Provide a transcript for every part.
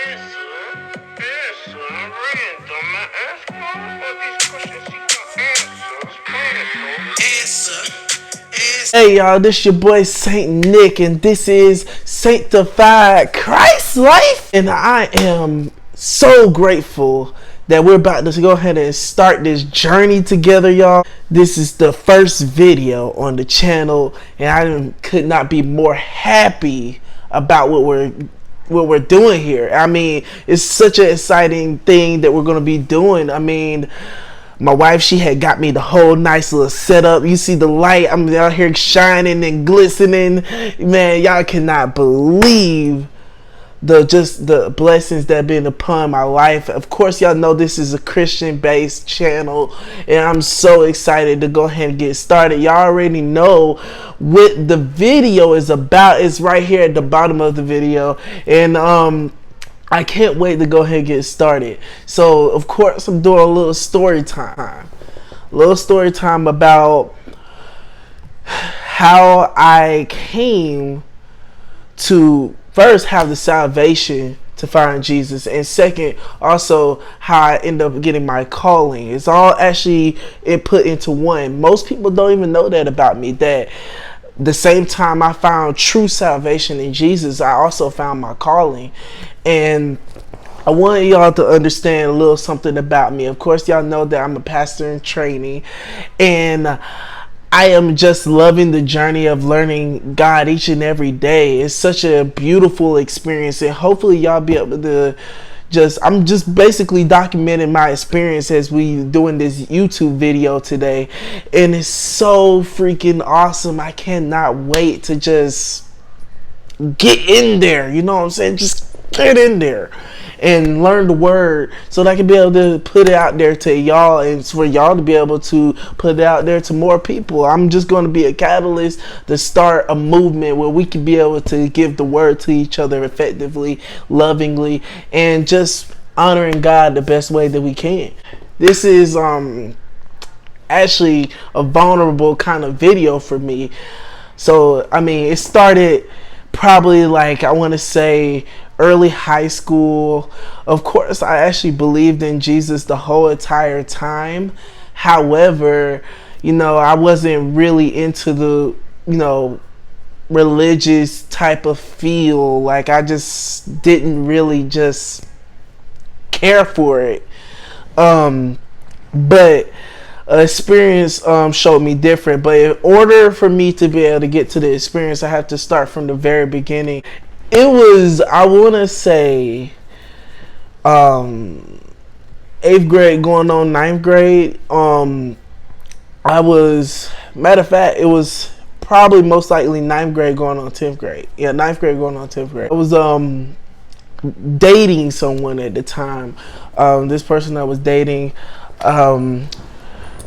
Hey y'all, this your boy Saint Nick, and this is Sanctified Christ Life, and I am so grateful that we're about to go ahead and start this journey together, y'all. This is the first video on the channel, and I could not be more happy about what we're doing here. I mean, it's such an exciting thing that we're going to be doing. I mean, my wife, she had got me the whole nice little setup. You see the light, I'm out here shining and glistening. Man, y'all cannot believe the blessings that have been upon my life. Of course, y'all know this is a Christian based channel, and I'm so excited to go ahead and get started. Y'all already know what the video is about. It's right here at the bottom of the video, and I can't wait to go ahead and get started. So, of course, I'm doing a little story time. About how I came to first have the salvation to find Jesus, and second, also how I end up getting my calling. It's all actually put into one. Most people don't even know that about me, that the same time I found true salvation in Jesus, I also found my calling. And I want y'all to understand a little something about me. Of course, y'all know that I'm a pastor in training, and I am just loving the journey of learning God each and every day. It's such a beautiful experience, and hopefully y'all be able to I'm just basically documenting my experience as we doing this YouTube video today, and it's so freaking awesome. I cannot wait to just get in there, you know what I'm saying? Just get in there and learn the word so that I can be able to put it out there to y'all, and for y'all to be able to put it out there to more people. I'm just going to be a catalyst to start a movement where we can be able to give the word to each other effectively, lovingly, and just honoring God the best way that we can. This is actually a vulnerable kind of video for me. So I mean, it started probably, like, I want to say early high school. Of course, I actually believed in Jesus the whole entire time. However, you know, I wasn't really into the, you know, religious type of feel. Like, I just didn't really just care for it. But experience showed me different. But in order for me to be able to get to the experience, I have to start from the very beginning. It was, I want to say, 8th grade going on 9th grade. I was, matter of fact, it was probably most likely 9th grade going on 10th grade. Yeah, 9th grade going on 10th grade. I was dating someone at the time. This person I was dating,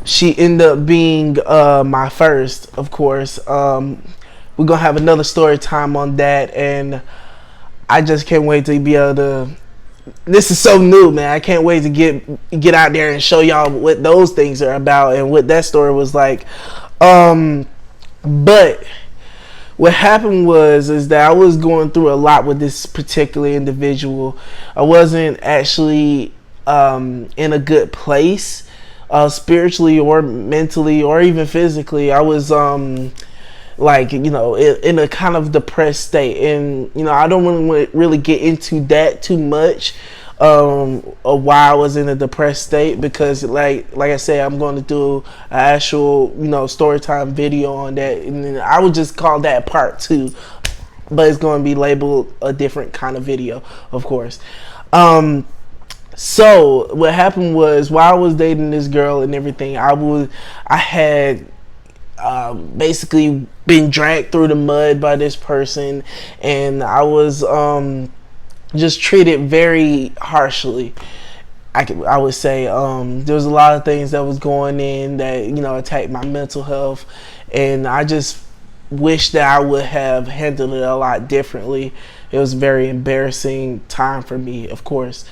she ended up being my first, of course. We're gonna have another story time on that, and I just can't wait to be able to. This is so new, man. I can't wait to get out there and show y'all what those things are about and what that story was like. But what happened is that I was going through a lot with this particular individual. I wasn't actually in a good place, spiritually or mentally or even physically. I was like, you know, in a kind of depressed state, and you know, I don't really get into that too much of why I was in a depressed state, because like I said, I'm going to do an actual, you know, story time video on that, and then I would just call that part 2, but it's going to be labeled a different kind of video, of course. So what happened was, while I was dating this girl and everything, I had basically been dragged through the mud by this person, and I was just treated very harshly. I would say there was a lot of things that was going in that, you know, attacked my mental health, and I just wish that I would have handled it a lot differently. It was a very embarrassing time for me, of course.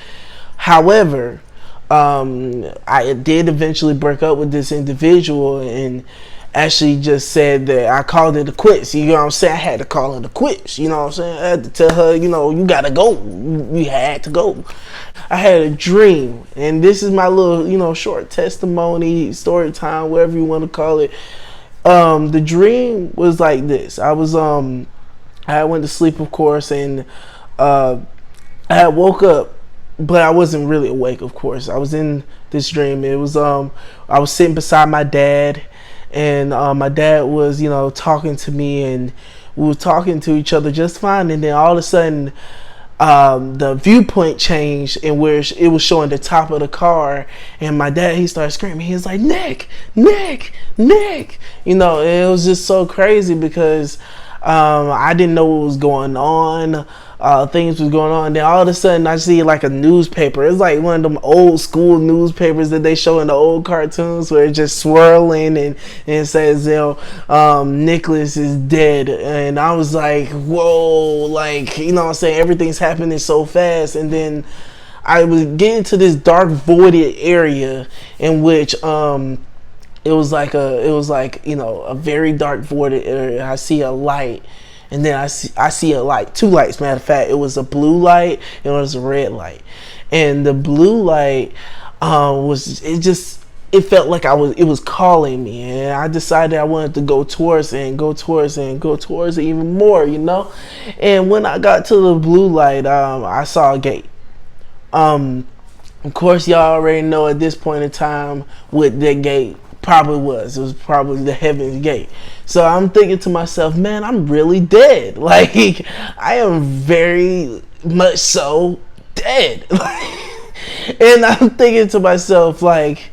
However, I did eventually break up with this individual, and actually just said that I called it a quits. You know what I'm saying? I had to call it a quits. You know what I'm saying? I had to tell her, you gotta go. You had to go. I had a dream, and this is my little, short testimony, story time, whatever you want to call it. The dream was like this. I went to sleep, of course, and I had woke up, but I wasn't really awake, of course. I was in this dream. It was I was sitting beside my dad, and my dad was, talking to me, and we were talking to each other just fine. And then all of a sudden, the viewpoint changed, and where it was showing the top of the car, and my dad, he started screaming. He was like, Nick, Nick, Nick. It was just so crazy because I didn't know what was going on. Things was going on. Then all of a sudden I see like a newspaper. It's like one of them old school newspapers that they show in the old cartoons where it's just swirling, and it says, Nicholas is dead. And I was like, whoa, like, what I'm saying? Everything's happening so fast. And then I was getting to this dark voided area in which it was like a very dark voided area. I see a light, and then I see a light, two lights. Matter of fact, it was a blue light and it was a red light. And the blue light it felt like it was calling me, and I decided I wanted to go towards it even more, And when I got to the blue light, I saw a gate. Of course, y'all already know at this point in time what that gate probably was. It was probably the heaven's gate. So I'm thinking to myself, man, I'm really dead. Like, I am very much so dead. And I'm thinking to myself, like,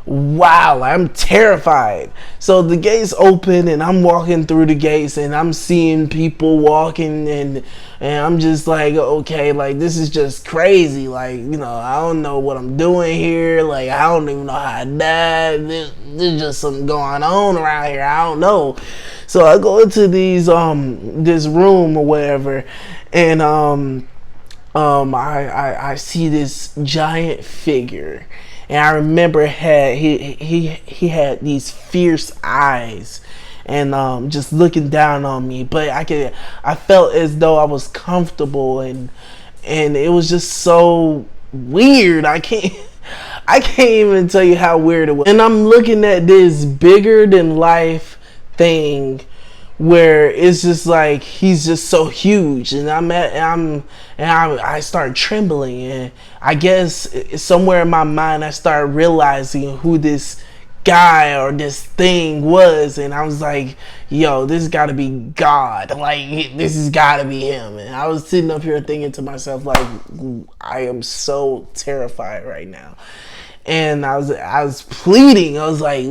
wow, I'm terrified. So the gates open, and I'm walking through the gates, and I'm seeing people walking, and I'm just like, okay, like, this is just crazy. Like, I don't know what I'm doing here. Like, I don't even know how I died. There's just something going on around here. I don't know. So I go into this room or whatever, and I see this giant figure. And I remember he had these fierce eyes, and just looking down on me. But I felt as though I was comfortable, and it was just so weird. I can't even tell you how weird it was. And I'm looking at this bigger than life thing, where it's just like he's just so huge, and I start trembling, and I guess somewhere in my mind I started realizing who this guy or this thing was, and I was like, yo, this got to be God. Like, this has got to be him. And I was sitting up here thinking to myself, like, I am so terrified right now. And I was pleading. I was like,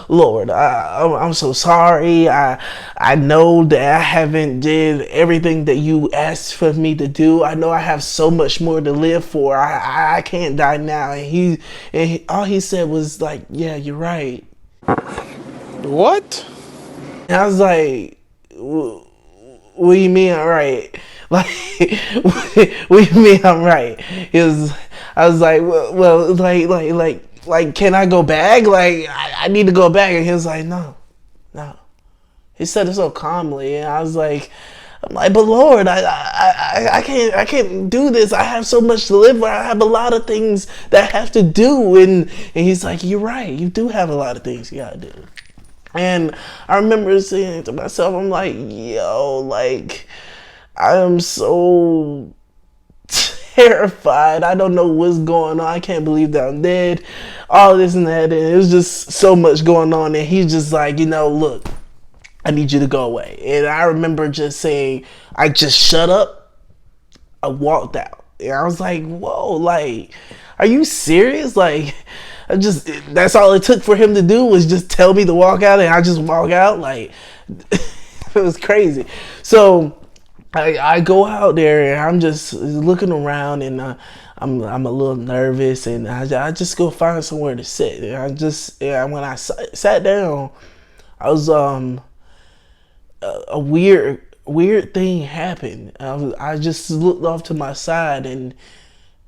Lord, I'm so sorry. I know that I haven't did everything that you asked for me to do. I know I have so much more to live for. I can't die now. And all he said was like, yeah, you're right. What? And I was like, what do you mean I'm right? Like, what do you mean I'm right? I was like, well, like, can I go back? Like, I need to go back. And he was like, no. He said it so calmly, and I'm like, but Lord, I can't do this. I have so much to live for. I have a lot of things that I have to do. And he's like, you're right. You do have a lot of things you gotta do. And I remember saying to myself, I'm like, yo, like, I am so terrified. I don't know what's going on. I can't believe that I'm dead. All this and that. And it was just so much going on. And he's just like, look, I need you to go away. And I remember just saying, I just shut up. I walked out. And I was like, whoa, like, are you serious? Like, that's all it took for him to do was just tell me to walk out, and I just walk out. Like, it was crazy. So I go out there, and I'm just looking around, and I'm a little nervous, and I just go find somewhere to sit. And when I sat down, I was a weird thing happened. I just looked off to my side, and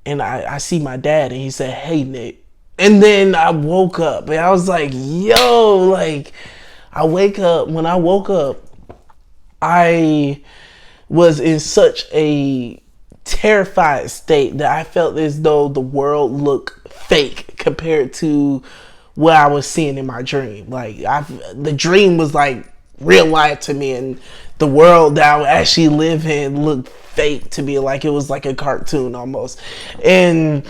I see my dad, and he said, "Hey, Nick." And then I woke up, and I was like, yo, like, When I woke up, I was in such a terrified state that I felt as though the world looked fake compared to what I was seeing in my dream. Like the dream was like real life to me, and the world that I would actually live in looked fake to me. Like it was like a cartoon almost. And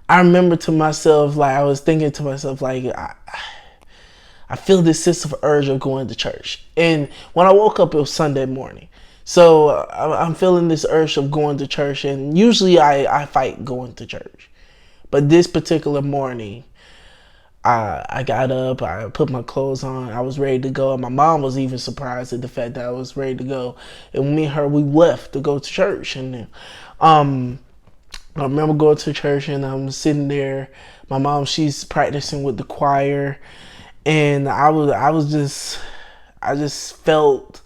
I remember to myself, like I was thinking to myself, like I feel this sense of urge of going to church. And when I woke up, it was Sunday morning. So I'm feeling this urge of going to church. And usually I fight going to church. But this particular morning, I got up, I put my clothes on, I was ready to go. And my mom was even surprised at the fact that I was ready to go. And me and her, we left to go to church. And I remember going to church and I'm sitting there. My mom, she's practicing with the choir. And I just felt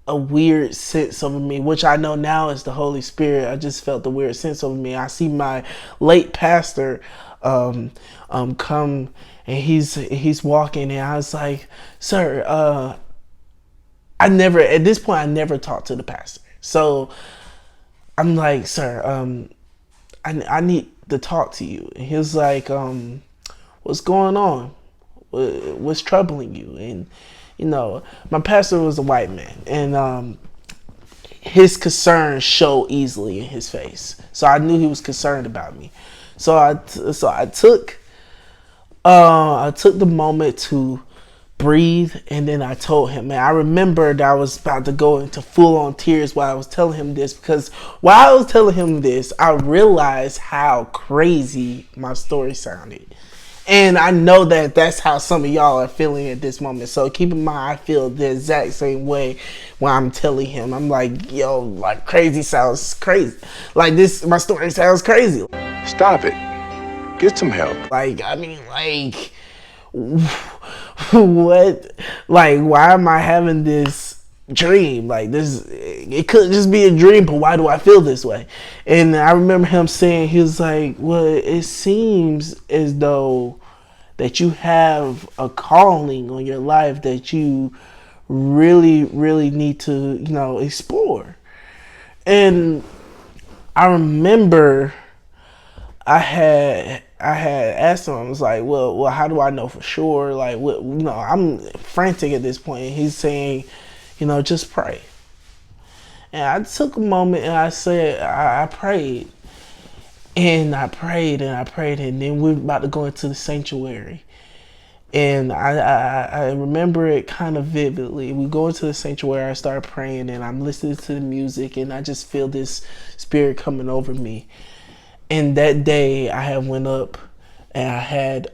a weird sense over me, which I know now is the Holy Spirit. I just felt the weird sense over me. I see my late pastor come, and he's walking, and I was like, "Sir, at this point I never talked to the pastor, so I'm like, sir, I need to talk to you." And he was like, "What's going on? What's troubling you?" And my pastor was a white man, and his concern showed easily in his face. So I knew he was concerned about me. So I took the moment to breathe, and then I told him. And I remembered I was about to go into full-on tears while I was telling him this, because while I was telling him this, I realized how crazy my story sounded. And I know that that's how some of y'all are feeling at this moment. So keep in mind, I feel the exact same way when I'm telling him. I'm like, yo, like crazy sounds crazy. Like my story sounds crazy. Stop it. Get some help. Like, I mean, like, what? Like, why am I having this dream? Like it could just be a dream, but why do I feel this way? And I remember him saying, he was like, well, it seems as though that you have a calling on your life that you really, really need to, explore. And I remember I had asked him, I was like, well, how do I know for sure? Like, I'm frantic at this point. And he's saying, just pray. And I took a moment and I said, I prayed. And I prayed and I prayed, and then we were about to go into the sanctuary. And I remember it kind of vividly. We go into the sanctuary, I start praying, and I'm listening to the music, and I just feel this spirit coming over me. And that day, I had went up and I had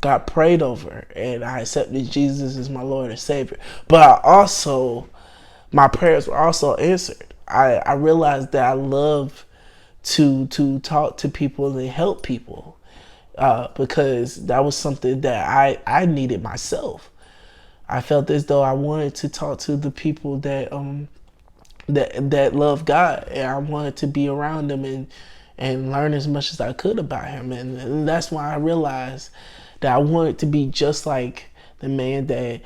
got prayed over, and I accepted Jesus as my Lord and Savior. But my prayers were also answered. I realized that I love to talk to people and help people, because that was something that I needed myself. I felt as though I wanted to talk to the people that love God, and I wanted to be around them and learn as much as I could about him. And that's why I realized that I wanted to be just like the man that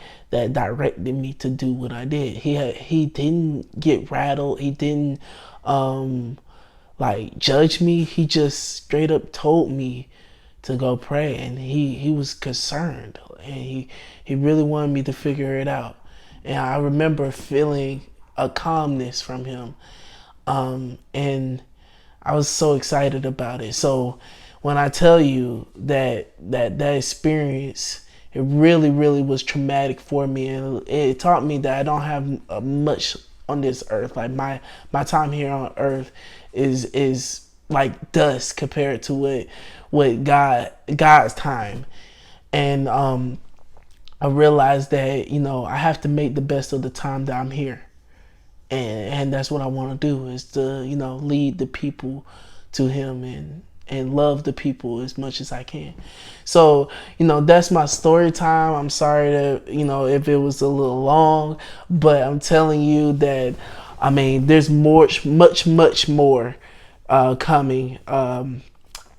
directed me to do what I did. He didn't get rattled. He didn't judge me. He just straight up told me to go pray, and he was concerned, and he really wanted me to figure it out. And I remember feeling a calmness from him, and I was so excited about it. So when I tell you that experience, it really, really was traumatic for me, and it taught me that I don't have much on this earth. Like my time here on earth is like dust compared to what God's time. And I realized that I have to make the best of the time that I'm here, and that's what I want to do, is to lead the people to him and love the people as much as I can. So that's my story time. I'm sorry that if it was a little long, but I'm telling you that there's much more coming.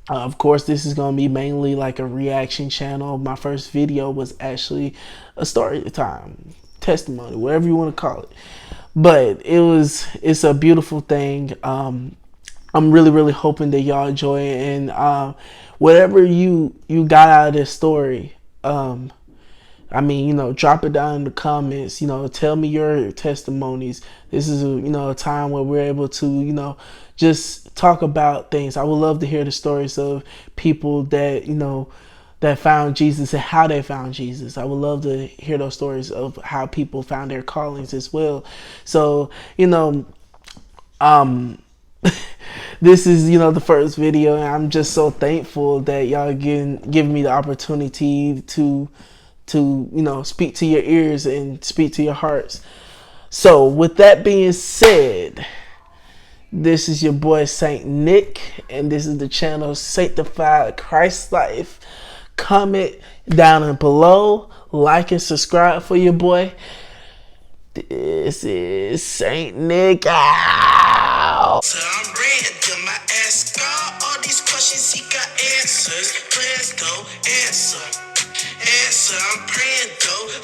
Of course, this is going to be mainly like a reaction channel. My first video was actually a story time, testimony, whatever you want to call it. But it's a beautiful thing. I'm really, really hoping that y'all enjoy it. And whatever you got out of this story, I mean, drop it down in the comments. Tell me your testimonies. This is a time where we're able to, just talk about things. I would love to hear the stories of people that, that found Jesus and how they found Jesus. I would love to hear those stories of how people found their callings as well. So, um, this is the first video, and I'm just so thankful that y'all giving me the opportunity to speak to your ears and speak to your hearts. So with that being said, this is your boy Saint Nick, and this is the channel Sanctified Christ Life. Comment down and below, like and subscribe for your boy. This is Saint Nick out. So I'm random, I ask God all these questions, he got answers. Prayers don't answer. I'm praying though.